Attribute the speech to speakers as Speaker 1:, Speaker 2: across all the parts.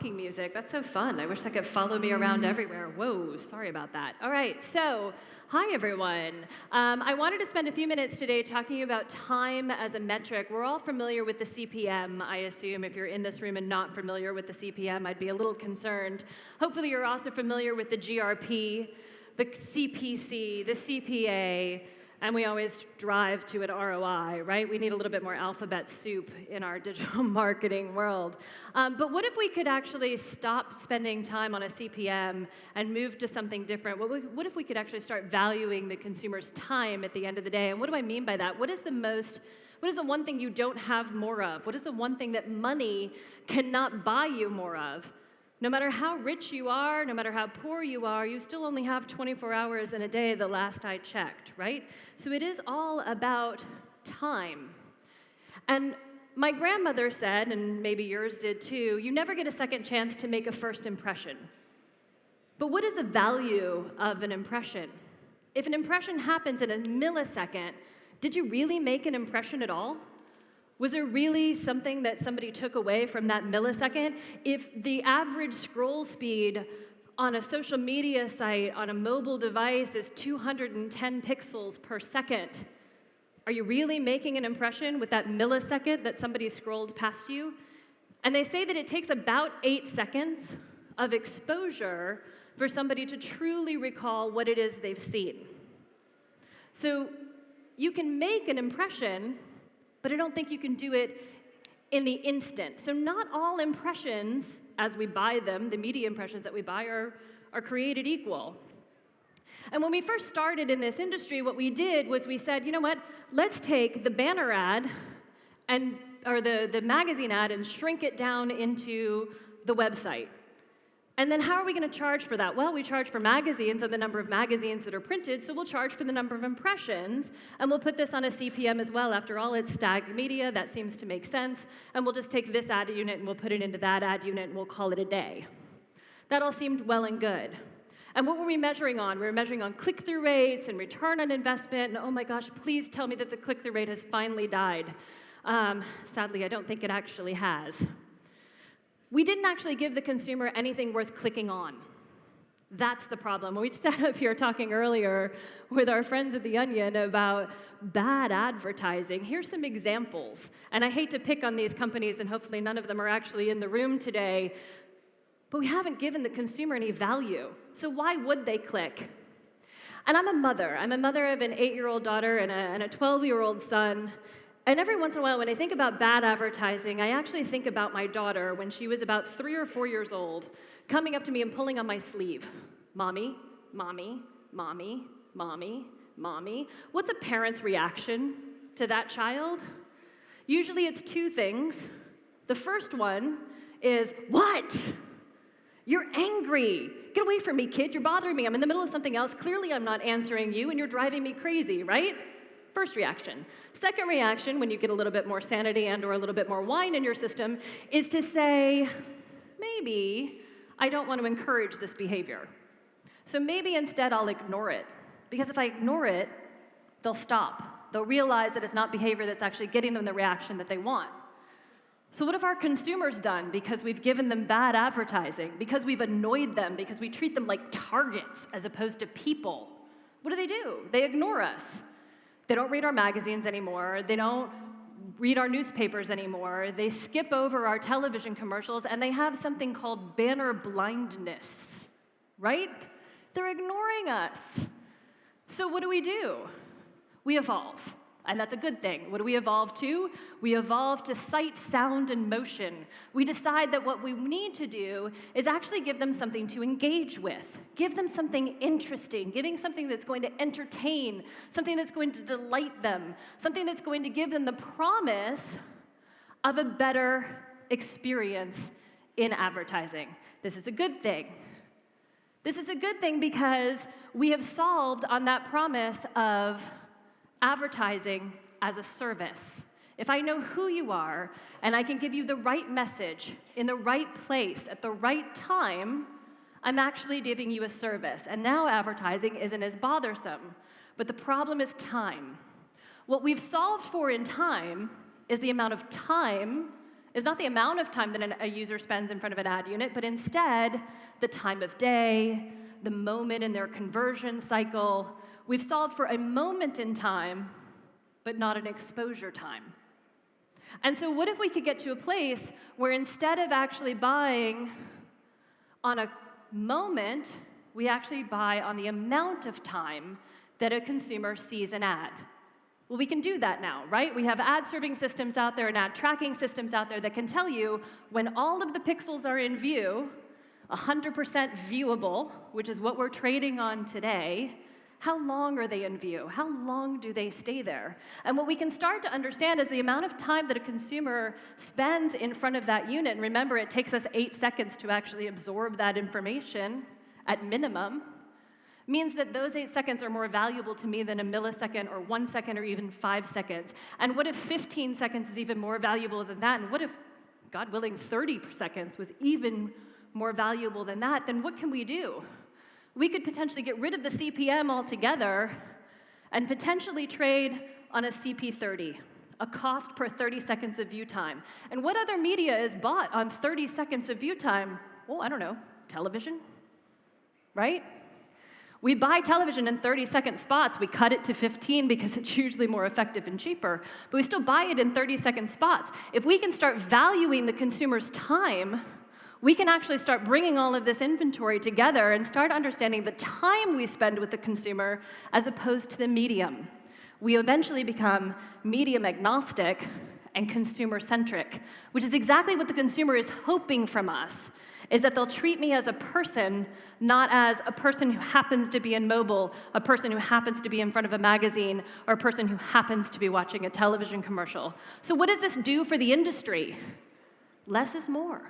Speaker 1: talking music. That's so fun. I wish that could follow me around everywhere. Whoa, sorry about that. All right, so hi, everyone. I wanted to spend a few minutes today talking about time as a metric. We're all familiar with the CPM, I assume. If you're in this room and not familiar with the CPM, I'd be a little concerned. Hopefully, you're also familiar with the GRP, the CPC, the CPA, and we always drive to an ROI, right? We need a little bit more alphabet soup in our digital marketing world. But what if we could actually stop spending time on a CPM and move to something different? What if we could actually start valuing the consumer's time at the end of the day? And what do I mean by that? What is the one thing you don't have more of? What is the one thing that money cannot buy you more of? No matter how rich you are, no matter how poor you are, you still only have 24 hours in a day, the last I checked, right? So it is all about time. And my grandmother said, and maybe yours did too, you never get a second chance to make a first impression. But what is the value of an impression? If an impression happens in a millisecond, did you really make an impression at all? Was there really something that somebody took away from that millisecond? If the average scroll speed on a social media site on a mobile device is 210 pixels per second, are you really making an impression with that millisecond that somebody scrolled past you? And they say that it takes about 8 seconds of exposure for somebody to truly recall what it is they've seen. So you can make an impression, but I don't think you can do it in the instant. So not all impressions, as we buy them, the media impressions that we buy, are created equal. And when we first started in this industry, what we did was we said, you know what, let's take the banner ad or the magazine ad and shrink it down into the website. And then how are we going to charge for that? Well, we charge for magazines and the number of magazines that are printed, so we'll charge for the number of impressions, and we'll put this on a CPM as well. After all, it's stacked media. That seems to make sense. And we'll just take this ad unit and we'll put it into that ad unit and we'll call it a day. That all seemed well and good. And what were we measuring on? We were measuring on click-through rates and return on investment, and oh my gosh, please tell me that the click-through rate has finally died. Sadly, I don't think it actually has. We didn't actually give the consumer anything worth clicking on. That's the problem. We sat up here talking earlier with our friends at The Onion about bad advertising. Here's some examples. And I hate to pick on these companies, and hopefully none of them are actually in the room today, but we haven't given the consumer any value. So why would they click? And I'm a mother. I'm a mother of an 8-year-old daughter and a 12-year-old son. And every once in a while, when I think about bad advertising, I actually think about my daughter when she was about 3 or 4 years old, coming up to me and pulling on my sleeve. Mommy, mommy, mommy, mommy, mommy. What's a parent's reaction to that child? Usually it's 2 things. The first one is, what? You're angry. Get away from me, kid. You're bothering me. I'm in the middle of something else. Clearly I'm not answering you, and you're driving me crazy, right? First reaction. Second reaction, when you get a little bit more sanity and or a little bit more wine in your system, is to say, maybe I don't want to encourage this behavior. So maybe instead I'll ignore it. Because if I ignore it, they'll stop. They'll realize that it's not behavior that's actually getting them the reaction that they want. So what have our consumers done because we've given them bad advertising, because we've annoyed them, because we treat them like targets as opposed to people? What do? They ignore us. They don't read our magazines anymore. They don't read our newspapers anymore. They skip over our television commercials, and they have something called banner blindness, right? They're ignoring us. So what do? We evolve, and that's a good thing. What do we evolve to? We evolve to sight, sound, and motion. We decide that what we need to do is actually give them something to engage with. Give them something interesting, giving something that's going to entertain, something that's going to delight them, something that's going to give them the promise of a better experience in advertising. This is a good thing. This is a good thing because we have solved on that promise of advertising as a service. If I know who you are and I can give you the right message in the right place at the right time, I'm actually giving you a service. And now advertising isn't as bothersome. But the problem is time. What we've solved for in time is the amount of time is not the amount of time that a user spends in front of an ad unit, but instead the time of day, the moment in their conversion cycle. We've solved for a moment in time, but not an exposure time. And so what if we could get to a place where instead of actually buying on a moment, we actually buy on the amount of time that a consumer sees an ad? Well, we can do that now, right? We have ad serving systems out there and ad tracking systems out there that can tell you when all of the pixels are in view, 100% viewable, which is what we're trading on today, how long are they in view? How long do they stay there? And what we can start to understand is the amount of time that a consumer spends in front of that unit. And remember, it takes us 8 seconds to actually absorb that information at minimum, means that those 8 seconds are more valuable to me than a millisecond or 1 second or even 5 seconds. And what if 15 seconds is even more valuable than that? And what if, God willing, 30 seconds was even more valuable than that? Then what can we do? We could potentially get rid of the CPM altogether and potentially trade on a CP30, a cost per 30 seconds of view time. And what other media is bought on 30 seconds of view time? Well, I don't know, television, right? We buy television in 30-second spots. We cut it to 15 because it's usually more effective and cheaper, but we still buy it in 30-second spots. If we can start valuing the consumer's time, we can actually start bringing all of this inventory together and start understanding the time we spend with the consumer as opposed to the medium. We eventually become medium agnostic and consumer-centric, which is exactly what the consumer is hoping from us, is that they'll treat me as a person, not as a person who happens to be in mobile, a person who happens to be in front of a magazine, or a person who happens to be watching a television commercial. So what does this do for the industry? Less is more.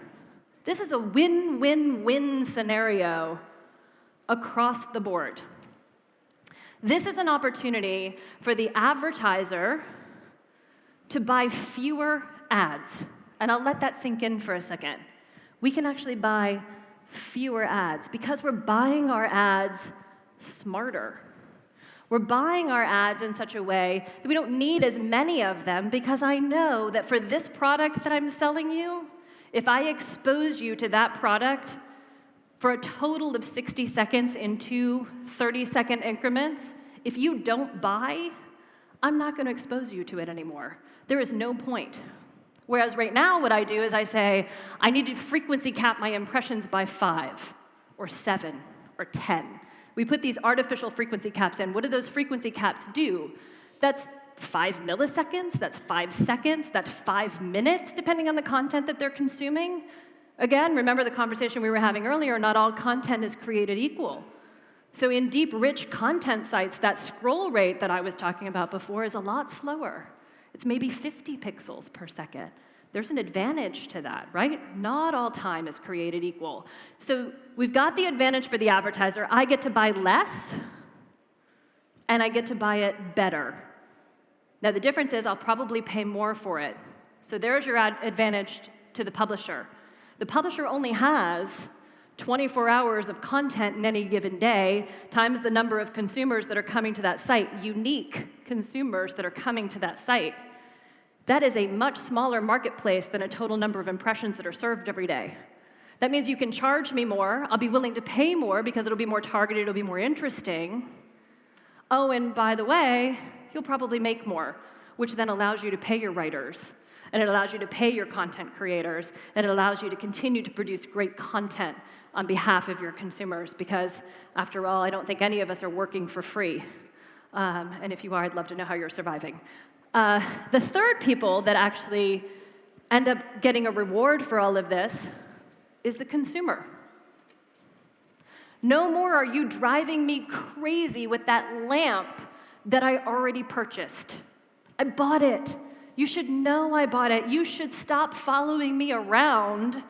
Speaker 1: This is a win-win-win scenario across the board. This is an opportunity for the advertiser to buy fewer ads. And I'll let that sink in for a second. We can actually buy fewer ads because we're buying our ads smarter. We're buying our ads in such a way that we don't need as many of them because I know that for this product that I'm selling you, if I expose you to that product for a total of 60 seconds in 2 30-second increments, if you don't buy, I'm not going to expose you to it anymore. There is no point. Whereas right now, what I do is I say, I need to frequency cap my impressions by 5 or 7 or 10. We put these artificial frequency caps in. What do those frequency caps do? That's 5 milliseconds, that's 5 seconds, that's 5 minutes, depending on the content that they're consuming. Again, remember the conversation we were having earlier, not all content is created equal. So in deep, rich content sites, that scroll rate that I was talking about before is a lot slower. It's maybe 50 pixels per second. There's an advantage to that, right? Not all time is created equal. So we've got the advantage for the advertiser. I get to buy less, and I get to buy it better. Now, the difference is I'll probably pay more for it. So there's your advantage to the publisher. The publisher only has 24 hours of content in any given day, times the number of consumers that are coming to that site, unique consumers that are coming to that site. That is a much smaller marketplace than a total number of impressions that are served every day. That means you can charge me more. I'll be willing to pay more because it'll be more targeted, it'll be more interesting. Oh, and by the way, you'll probably make more, which then allows you to pay your writers, and it allows you to pay your content creators, and it allows you to continue to produce great content on behalf of your consumers, because after all, I don't think any of us are working for free. And if you are, I'd love to know how you're surviving. The third people that actually end up getting a reward for all of this is the consumer. No more are you driving me crazy with that lamp that I already purchased. I bought it. You should know I bought it. You should stop following me around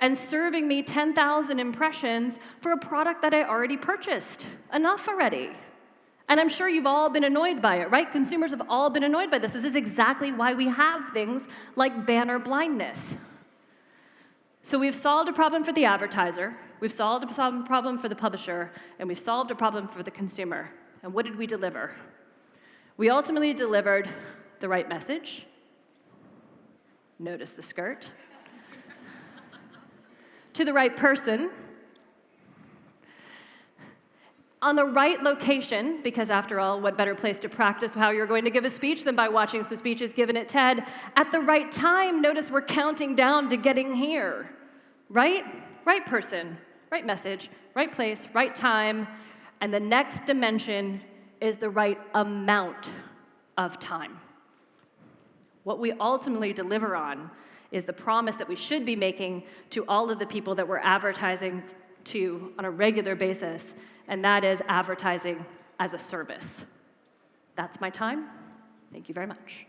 Speaker 1: and serving me 10,000 impressions for a product that I already purchased. Enough already. And I'm sure you've all been annoyed by it, right? Consumers have all been annoyed by this. This is exactly why we have things like banner blindness. So we've solved a problem for the advertiser, we've solved a problem for the publisher, and we've solved a problem for the consumer. And what did we deliver? We ultimately delivered the right message, Notice the skirt. To the right person. On the right location, because after all, what better place to practice how you're going to give a speech than by watching some speeches given at TED? At the right time, notice we're counting down to getting here, right? Right person, right message, right place, right time, and the next dimension is the right amount of time. What we ultimately deliver on is the promise that we should be making to all of the people that we're advertising to on a regular basis, and that is advertising as a service. That's my time. Thank you very much.